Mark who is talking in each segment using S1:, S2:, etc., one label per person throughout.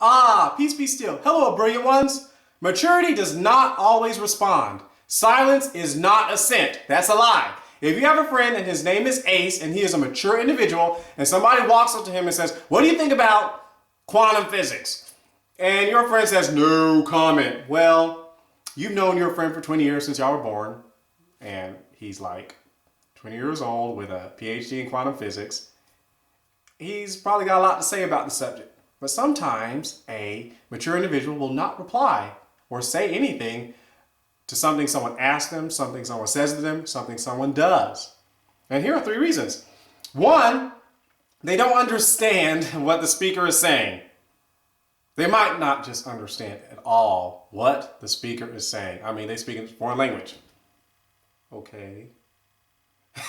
S1: Ah, peace be still. Hello, brilliant ones. Maturity does not always respond. Silence is not assent. That's a lie. If you have a friend and his name is Ace and he is a mature individual and somebody walks up to him and says, what do you think about quantum physics? And your friend says, no comment. Well, you've known your friend for 20 years since y'all were born, and he's like 20 years old with a PhD in quantum physics. He's probably got a lot to say about the subject. But sometimes a mature individual will not reply or say anything to something someone asks them, something someone says to them, something someone does. And here are 3 reasons. 1, they don't understand what the speaker is saying. They might not just understand at all what the speaker is saying. I mean, they speak in foreign language. Okay.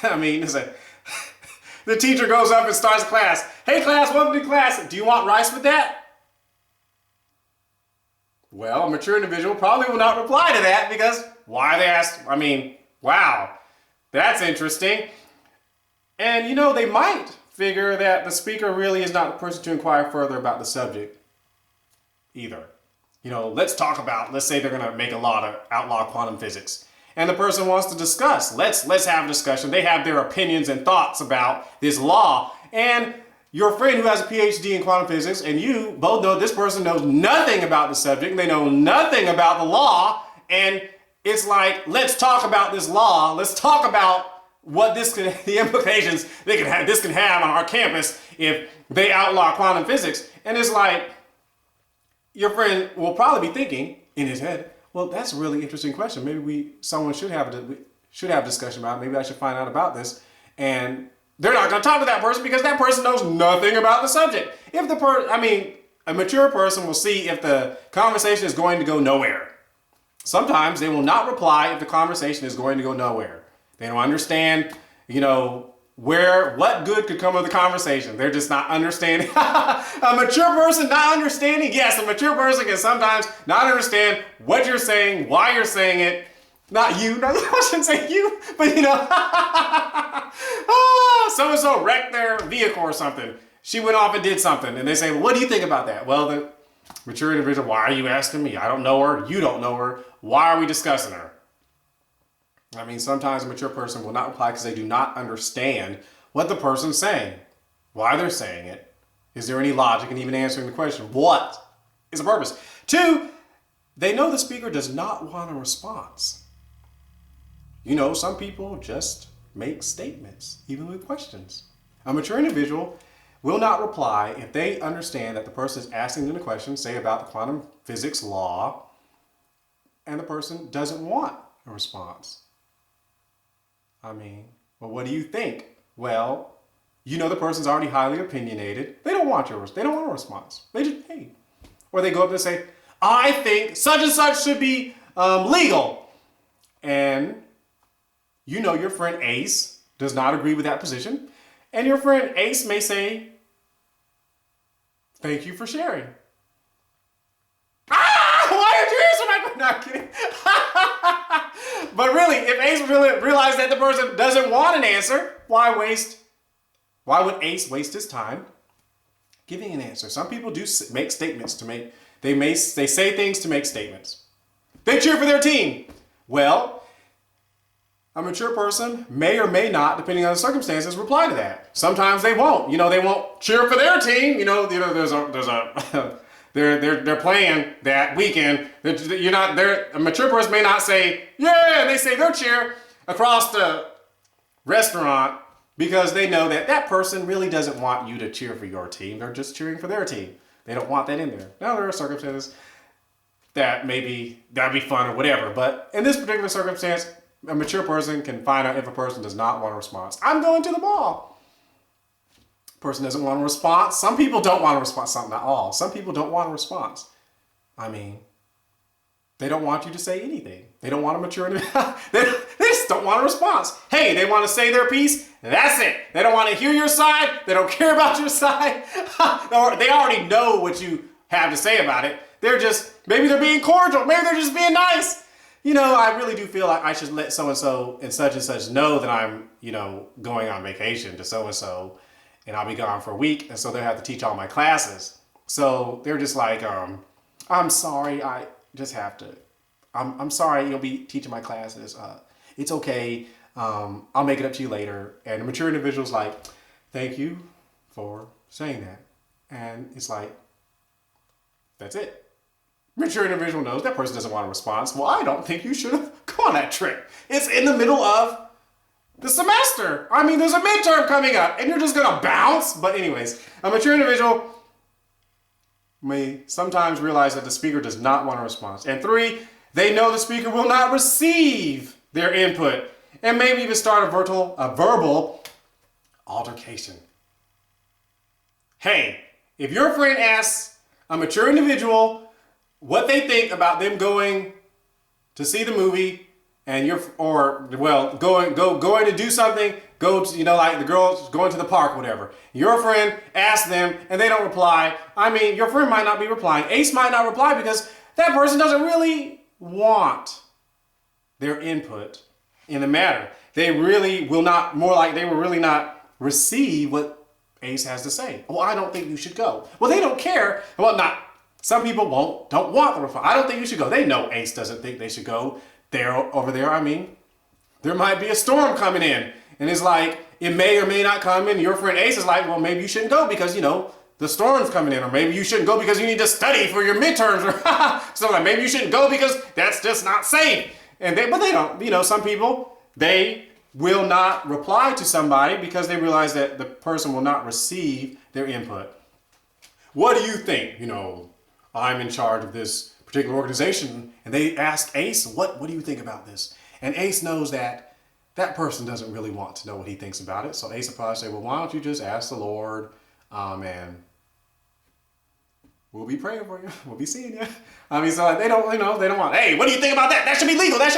S1: I mean, it's like, the teacher goes up and starts class. Hey class, welcome to class. Do you want rice with that? Well, a mature individual probably will not reply to that because why they ask, I mean, wow, that's interesting. And you know, they might figure that the speaker really is not the person to inquire further about the subject either. You know, let's say they're gonna make a law to outlaw quantum physics. And the person wants to discuss. Let's have a discussion. They have their opinions and thoughts about this law. And your friend who has a PhD in quantum physics and you both know this person knows nothing about the subject. And they know nothing about the law. And it's like, let's talk about this law. Let's talk about what the implications this can have on our campus if they outlaw quantum physics. And it's like, your friend will probably be thinking in his head, well, that's a really interesting question. Maybe someone should have a discussion about it. Maybe I should find out about this. And they're not going to talk to that person because that person knows nothing about the subject. A mature person will see if the conversation is going to go nowhere. Sometimes they will not reply if the conversation is going to go nowhere. They don't understand, what good could come of the conversation. They're just not understanding. A mature person not understanding? Yes, a mature person can sometimes not understand what you're saying, why you're saying it. Not you. No, I shouldn't say you, but so-and-so wrecked their vehicle or something. She went off and did something. And they say, well, what do you think about that? Well, the mature individual, why are you asking me? I don't know her. You don't know her. Why are we discussing her? I mean, sometimes a mature person will not reply because they do not understand what the person's saying, why they're saying it. Is there any logic in even answering the question? What is the purpose? 2, they know the speaker does not want a response. Some people just make statements, even with questions. A mature individual will not reply if they understand that the person is asking them a question, say about the quantum physics law, and the person doesn't want a response. Well, what do you think? Well, the person's already highly opinionated. They don't want a response. They just, hey. Or they go up and say, I think such and such should be legal. And your friend Ace does not agree with that position. And your friend Ace may say, thank you for sharing. Why did you answer my question? No, I'm kidding. But really, if Ace really realized that the person doesn't want an answer, why would Ace waste his time giving an answer? Some people do make statements they say things to make statements. They cheer for their team. Well, a mature person may or may not, depending on the circumstances, reply to that. Sometimes they won't. They won't cheer for their team. They're playing that weekend. A mature person may not say, yeah, and they say their cheer across the restaurant because they know that person really doesn't want you to cheer for your team. They're just cheering for their team. They don't want that in there. Now, there are circumstances that that'd be fun or whatever. But in this particular circumstance, a mature person can find out if a person does not want a response. I'm going to the mall. Person doesn't want a response. Some people don't want a response. Not all. Some people don't want a response. They don't want you to say anything. They don't want a mature individual. They just don't want a response. Hey, they want to say their piece. That's it. They don't want to hear your side. They don't care about your side. They already know what you have to say about it. Maybe they're being cordial. Maybe they're just being nice. I really do feel like I should let so-and-so and such know that I'm, going on vacation to so-and-so. And I'll be gone for a week, and so they'll have to teach all my classes. So they're just like, I'm sorry, I just have to, I'm sorry, you'll be teaching my classes. It's okay. I'll make it up to you later. And the mature individual's like, thank you for saying that. And it's like, that's it. Mature individual knows that person doesn't want a response. Well, I don't think you should have gone on that trip. It's in the middle of the semester. I mean, there's a midterm coming up and you're just gonna bounce. But anyways, a mature individual may sometimes realize that the speaker does not want a response. And 3, they know the speaker will not receive their input and maybe even start a verbal altercation. Hey, if your friend asks a mature individual what they think about them going to see the movie, and going to do something, like the girls going to the park, whatever. Your friend asks them and they don't reply. I mean, your friend might not be replying. Ace might not reply because that person doesn't really want their input in the matter. They really will not, they will really not receive what Ace has to say. Well, I don't think you should go. Well, they don't care. Well, some people don't want the reply. I don't think you should go. They know Ace doesn't think they should go over there. I mean, there might be a storm coming in and it's like, it may or may not come in. Your friend Ace is like, well, maybe you shouldn't go because, the storm's coming in, or maybe you shouldn't go because you need to study for your midterms, or so like, maybe you shouldn't go because that's just not safe. But they don't, some people, they will not reply to somebody because they realize that the person will not receive their input. What do you think? I'm in charge of this particular organization, and they ask Ace, what do you think about this? And Ace knows that person doesn't really want to know what he thinks about it. So Ace will probably say, well, why don't you just ask the Lord, and we'll be praying for you. We'll be seeing you. I mean, so they don't want, hey, what do you think about that? That should be legal. That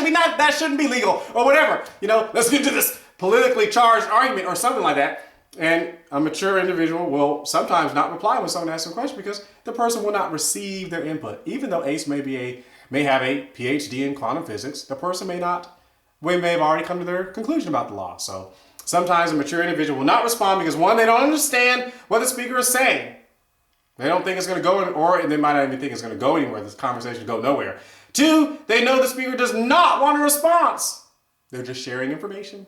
S1: shouldn't be legal, or whatever. Let's get into this politically charged argument or something like that. And a mature individual will sometimes not reply when someone asks a question because the person will not receive their input. Even though Ace may have a PhD in quantum physics, the person may have already come to their conclusion about the law. So sometimes a mature individual will not respond because 1, they don't understand what the speaker is saying. They don't think it's going to go or they might not even think it's going to go anywhere. This conversation will go nowhere. 2, they know the speaker does not want a response. They're just sharing information.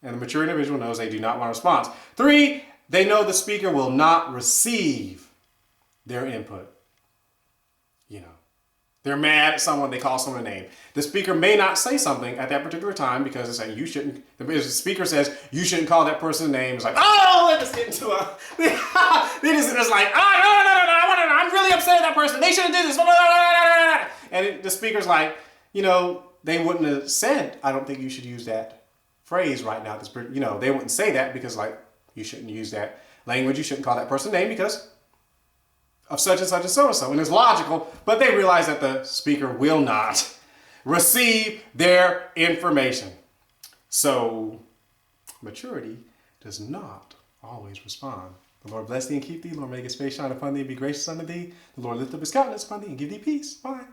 S1: And the mature individual knows they do not want a response. 3, they know the speaker will not receive their input. They're mad at someone, they call someone a name. The speaker may not say something at that particular time because it's like, the speaker says, you shouldn't call that person a name. It's like, oh, let us get into it's like, no, I'm really upset at that person. They shouldn't do this. And the speaker's like, they wouldn't have said, I don't think you should use that phrase right now. They wouldn't say that because you shouldn't use that language. You shouldn't call that person a name because of such and such and so-and-so. And it's logical, but they realize that the speaker will not receive their information. So maturity does not always respond. The Lord bless thee and keep thee. The Lord make his face shine upon thee and be gracious unto thee. The Lord lift up his countenance upon thee and give thee peace. Bye.